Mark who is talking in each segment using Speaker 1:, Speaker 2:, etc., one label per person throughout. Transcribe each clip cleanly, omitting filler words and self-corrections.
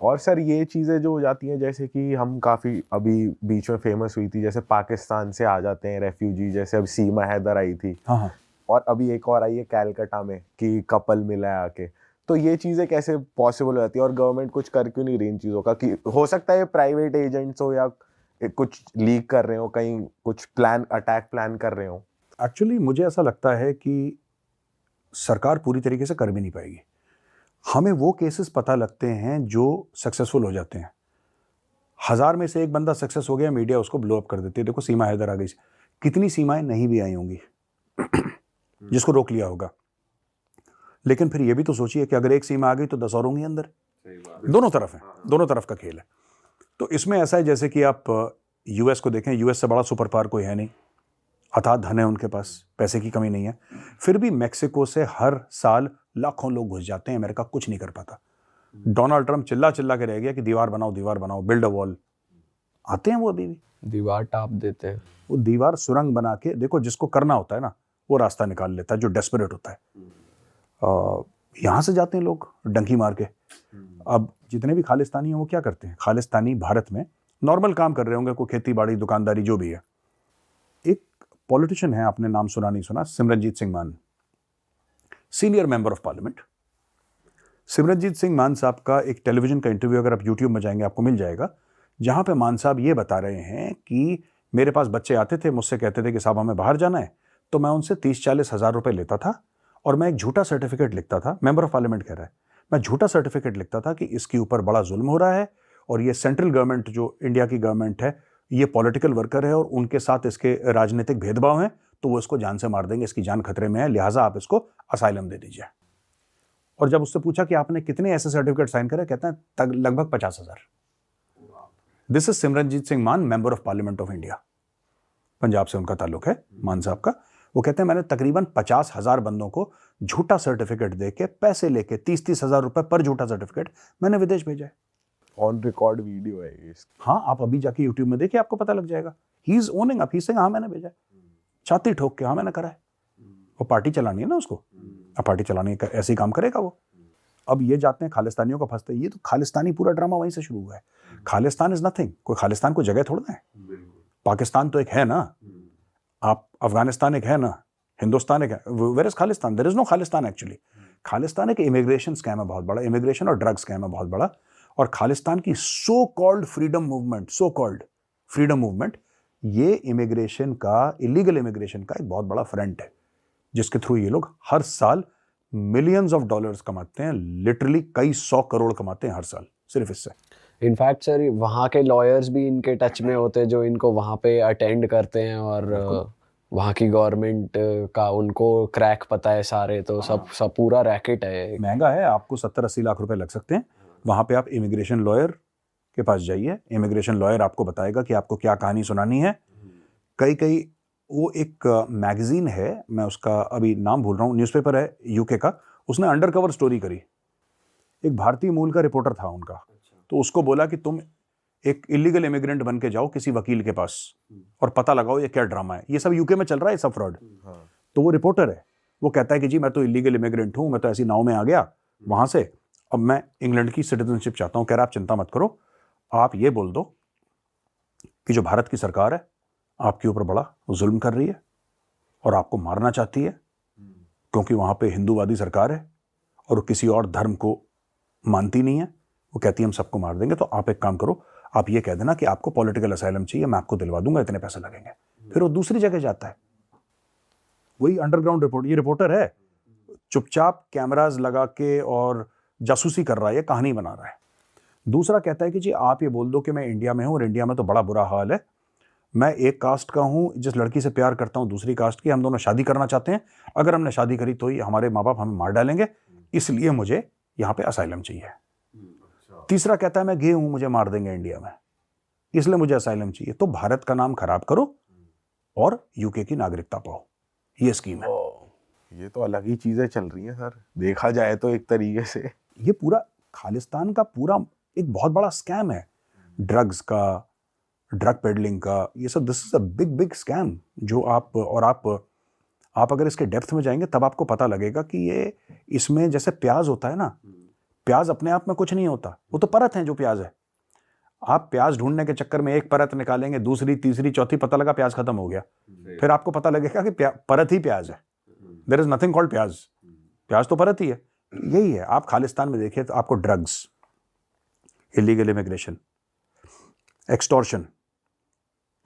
Speaker 1: और सर ये चीज़ें जो हो जाती हैं, जैसे कि हम काफ़ी अभी बीच में फेमस हुई थी, जैसे पाकिस्तान से आ जाते हैं रेफ्यूजी, जैसे अब सीमा हैदर आई थी,
Speaker 2: हाँ हाँ।
Speaker 1: और अभी एक और आई है कैलकाटा में कि कपल मिला है आके। तो ये चीज़ें कैसे पॉसिबल हो जाती है और गवर्नमेंट कुछ कर क्यों नहीं रही इन चीज़ों का? कि हो सकता है ये प्राइवेट एजेंट्स हो या कुछ लीक कर रहे हो, कहीं कुछ प्लान, अटैक प्लान कर रहे हो।
Speaker 2: एक्चुअली मुझे ऐसा लगता है कि सरकार पूरी तरीके से कर भी नहीं पाएगी। हमें वो केसेस पता लगते हैं जो सक्सेसफुल हो जाते हैं। 1000 में से एक बंदा सक्सेस हो गया, मीडिया उसको ब्लो अप कर देती है, देखो सीमा हैदर आ गई। कितनी सीमाएं नहीं भी आई होंगी जिसको रोक लिया होगा। लेकिन फिर ये भी तो सोचिए कि अगर एक सीमा आ गई तो 10 और होंगी अंदर। दोनों तरफ है, दोनों तरफ का खेल है। तो इसमें ऐसा है जैसे कि आप यूएस को देखें, यूएस से बड़ा सुपर पावर कोई है नहीं, अथाह धन है उनके पास, पैसे की कमी नहीं है। फिर भी मैक्सिको से हर साल लाखों लोग घुस जाते हैं, अमेरिका कुछ नहीं कर पाता। डोनाल्ड ट्रंप चिल्ला चिल्ला के रह गया कि दीवार बनाओ, बिल्ड अ वॉल। आते हैं वो अभी भी,
Speaker 3: दीवार टाप देते हैं।
Speaker 2: वो दीवार सुरंग बना के, देखो जिसको करना होता है ना वो रास्ता निकाल लेता है, जो डेस्परेट होता है। यहाँ से जाते हैं लोग डंकी मार के। अब जितने भी खालिस्तानी हैं वो क्या करते हैं, खालिस्तानी भारत में नॉर्मल काम कर रहे होंगे, कोई खेती बाड़ी दुकानदारी जो भी है। एक पॉलिटिशियन है, आपने नाम सुना नहीं सुना, सिमरनजीत सिंह मान, senior member of parliament. Simranjeet Singh मान साहब का एक टेलीविजन का इंटरव्यू अगर आप यूट्यूब में जाएंगे आपको मिल जाएगा, जहां पे मान साहब ये बता रहे हैं कि मेरे पास बच्चे आते थे, मुझसे कहते थे कि साहब हमें बाहर जाना है, तो मैं उनसे 30-40 हज़ार रुपए लेता था और मैं एक झूठा सर्टिफिकेट लिखता था। मेंबर ऑफ पार्लियामेंट कह रहा है, मैं झूठा सर्टिफिकेट लिखता था कि इसके ऊपर बड़ा जुल्म हो रहा है और ये सेंट्रल गवर्नमेंट जो इंडिया की गवर्नमेंट है ये पॉलिटिकल वर्कर है और उनके साथ इसके राजनीतिक भेदभाव हैं, तो वो इसको जान से मार देंगे, इसकी जान खतरे में है, लिहाजा आप इसको असाइलम दे दीजिए। और जब उससे पूछा कि आपने कितने ऐसे सर्टिफिकेट साइन करे, कहते हैं लगभग 50,000। दिस इज सिमरनजीत सिंह मान, member of parliament of India. Punjab से उनका ताल्लुक है मान साहब का। वो कहते हैं मैंने तकरीबन 50,000 बंदों को झूठा सर्टिफिकेट देके पैसे लेके 30-30 हज़ार रुपए पर झूठा सर्टिफिकेट मैंने विदेश भेजा है।
Speaker 1: ऑन रिकॉर्ड वीडियो है ये।
Speaker 2: हाँ, आप अभी जाके यूट्यूब में देखिए, आपको पता लग जाएगा। He is owning up, he saying हाँ मैंने भेजा है, छाती ठोक के हाँ मैंने करा है। वो पार्टी चलानी है ना उसको, अब पार्टी चलानी है, ऐसे ही काम करेगा वो। अब ये जाते हैं खालिस्तानियों का फंसते, ये तो खालिस्तानी पूरा ड्रामा वहीं से शुरू हुआ है। खालिस्तान इज नथिंग, कोई खालिस्तान को जगह थोड़ा है। पाकिस्तान तो एक है ना, आप अफगानिस्तान एक है ना, हिंदुस्तान एक है, where is Khalistan? There is no Khalistan actually. Khalistan एक इमिग्रेशन स्कैम है बहुत बड़ा, इमिग्रेशन और ड्रग स्कैम है बहुत बड़ा। और खालिस्तान की सो कॉल्ड फ्रीडम मूवमेंट, ये इमिग्रेशन का, इलीगल इमिग्रेशन का एक बहुत बड़ा फ्रंट है, जिसके थ्रू ये लोग हर साल मिलियंस ऑफ डॉलर्स कमाते हैं, लिटरली कई 100 करोड़ कमाते हैं हर साल सिर्फ इससे।
Speaker 3: इनफैक्ट सर वहाँ के लॉयर्स भी इनके टच में होते हैं जो इनको वहाँ पे अटेंड करते हैं, और वहाँ की गवर्नमेंट का उनको क्रैक पता है सारे, तो सब पूरा रैकेट है।
Speaker 2: महंगा है, आपको 70-80 लाख रुपए लग सकते हैं। वहाँ पे आप इमिग्रेशन लॉयर के पास जाइए, इमिग्रेशन लॉयर आपको बताएगा कि आपको क्या कहानी सुनानी है। कई वो एक मैगजीन है, मैं उसका अभी नाम भूल रहा हूँ, न्यूज़पेपर है यूके का, उसने अंडरकवर स्टोरी करी। एक भारतीय मूल का रिपोर्टर था उनका, तो उसको बोला कि तुम एक इलीगल इमिग्रेंट बन के जाओ किसी वकील के पास और पता लगाओ ये क्या ड्रामा है, ये सब यूके में चल रहा है, सब फ्रॉड। तो वो रिपोर्टर है, वो कहता है कि जी मैं तो इलीगल इमिग्रेंट हूँ, मैं तो ऐसी नाव में आ गया वहाँ से, अब मैं इंग्लैंड की सिटीजनशिप चाहता हूँ। कह रहा आप चिंता मत करो, आप ये बोल दो कि जो भारत की सरकार है आपके ऊपर बड़ा जुल्म कर रही है और आपको मारना चाहती है, क्योंकि वहाँ पे हिंदूवादी सरकार है और वो किसी और धर्म को मानती नहीं है, वो कहती है हम सबको मार देंगे, तो आप एक काम करो, आप ये कह देना कि आपको पॉलिटिकल असाइलम चाहिए, मैं आपको दिलवा दूंगा, इतने पैसे लगेंगे। फिर वो दूसरी जगह जाता है, वही अंडरग्राउंड रिपोर्ट, ये रिपोर्टर है, चुपचाप कैमराज लगा के और जासूसी कर रहा है, ये कहानी बना रहा है। दूसरा कहता है कि जी आप ये बोल दो कि मैं इंडिया में हूँ और इंडिया में तो बड़ा बुरा हाल है, मैं एक कास्ट का हूँ, जिस लड़की से प्यार करता हूँ दूसरी कास्ट की, हम दोनों शादी करना चाहते हैं, अगर हमने शादी करी तो ही हमारे माँ बाप हमें मार डालेंगे, इसलिए मुझे यहाँ पे असाइलम चाहिए। तीसरा कहता है मैं गे हूँ, मुझे मार देंगे इंडिया में, इसलिए मुझे असाइलम चाहिए। तो भारत का नाम खराब करो और यूके की नागरिकता पाओ, ये स्कीम है।
Speaker 1: ये तो अलग ही चीजें चल रही हैं सर, देखा जाए तो एक तरीके से
Speaker 2: ये पूरा खालिस्तान का पूरा एक बहुत बड़ा स्कैम है, ड्रग्स का, ड्रग पेडलिंग का, ये सब। This is a big scam जो आप अगर इसके डेप्थ में जाएंगे तब आपको पता लगेगा कि ये, इसमें जैसे प्याज होता है ना, प्याज अपने आप में कुछ नहीं होता, वो तो परत है जो प्याज है। आप प्याज ढूंढने के चक्कर में एक परत निकालेंगे, दूसरी तीसरी चौथी, पता लगा प्याज खत्म हो गया, फिर आपको पता लगेगा कि परत ही प्याज है। देयर इज नथिंग कॉल्ड प्याज, प्याज तो परत ही है। यही है, आप खालिस्तान में देखिए तो आपको ड्रग्स, इलीगल इमिग्रेशन, एक्सटॉर्शन,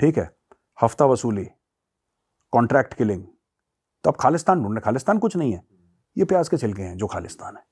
Speaker 2: ठीक है, हफ्ता वसूली, कॉन्ट्रैक्ट किलिंग, तो अब खालिस्तान ढूंढने, खालिस्तान कुछ नहीं है, ये प्याज के छिलके हैं जो खालिस्तान है।